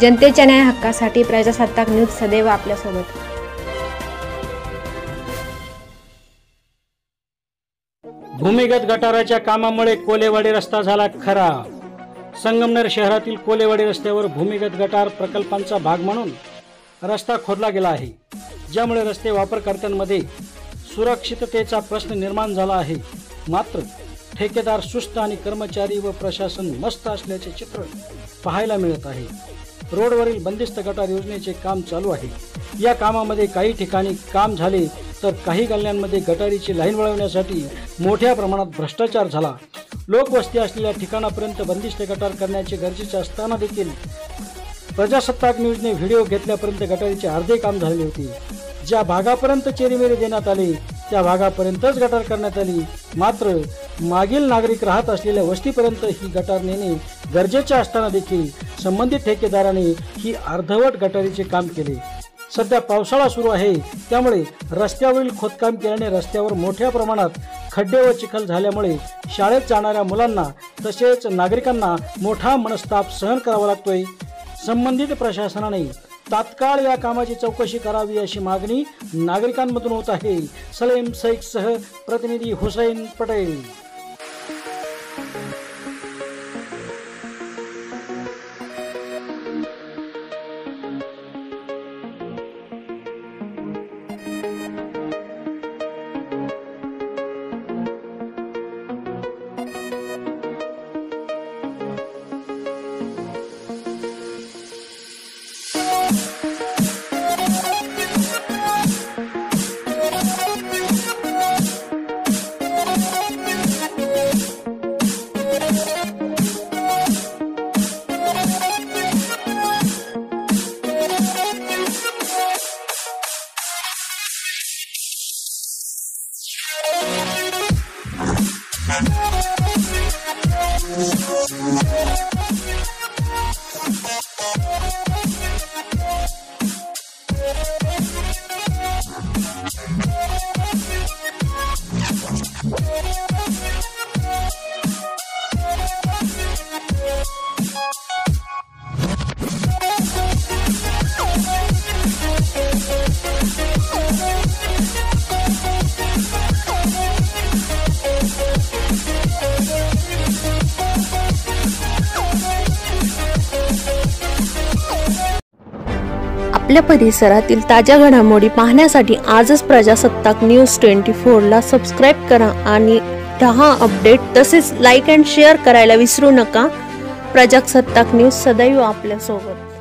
जनतेच्या न्याय हक्कासाठी प्रजासत्ताक न्यूज सदैव आपल्यासोबत। भूमिगत गटाराच्या कामामुळे कोलेवाडी रस्ता झाला खराब। संगमनेर शहरातील कोलेवाडी रस्त्यावर भूमिगत गटार प्रकल्पांचा भाग म्हणून रस्ता खोदला गेला आहे, ज्यामुळे रस्ते वापरकर्त्यांमध्ये सुरक्षिततेचा प्रश्न निर्माण झाला आहे। मात्र ठेकेदार सुस्त आणि कर्मचारी व प्रशासन मस्त असल्याचे चित्र पाहायला मिळत आहे। रोडवरील बंदिस्त गटार योजनेचे काम चालू आहे। या कामामध्ये काही ठिकाणी काम झाले तर काही गल्ल्यांमध्ये गटारीची लाईन वळवण्यासाठी मोठ्या प्रमाणात भ्रष्टाचार झाला। लोकवस्ती असलेल्या ठिकाणापर्यंत बंदिस्त गटार करण्याचे गरजेचे असताना देखील प्रजासत्ताक न्यूजने व्हिडिओ घेतल्यापर्यंत गटारीचे अर्धे काम झाले होते। ज्या भागापर्यंत चेरीमेरी देण्यात आले त्या भागापर्यंतच गटार करण्यात आली। मात्र मागील नागरिक राहत असलेल्या वस्तीपर्यंत ही गटार नेणे गरजेचे असताना देखील संबंधित ठेकेदाराने ही अर्धवट गटारीचे काम केले। सध्या पावसाळा सुरू आहे, त्यामुळे रस्त्यावरील खोदकाम केल्याने रस्त्यावर मोठ्या प्रमाणात खड्डे व चिखल झाल्यामुळे शाळेत जाणाऱ्या मुलांना तसेच नागरिकांना मोठा मनस्ताप सहन करावा लागतोय। संबंधित प्रशासनाने तात्काळ या कामाची चौकशी करावी अशी मागणी नागरिकांमधून होत आहे। सलीम शेख सह प्रतिनिधी हुसैन पटेल। आपल्या परिसरातील ताज्या घडामोडी पाहण्यासाठी आजच प्रजासत्ताक न्यूज 24 ला सबस्क्राइब करा आणि रहा अपडेट। तसेच लाईक अँड शेअर करायला विसरू नका। प्रजासत्ताक न्यूज सदैव आपल्या सोबत।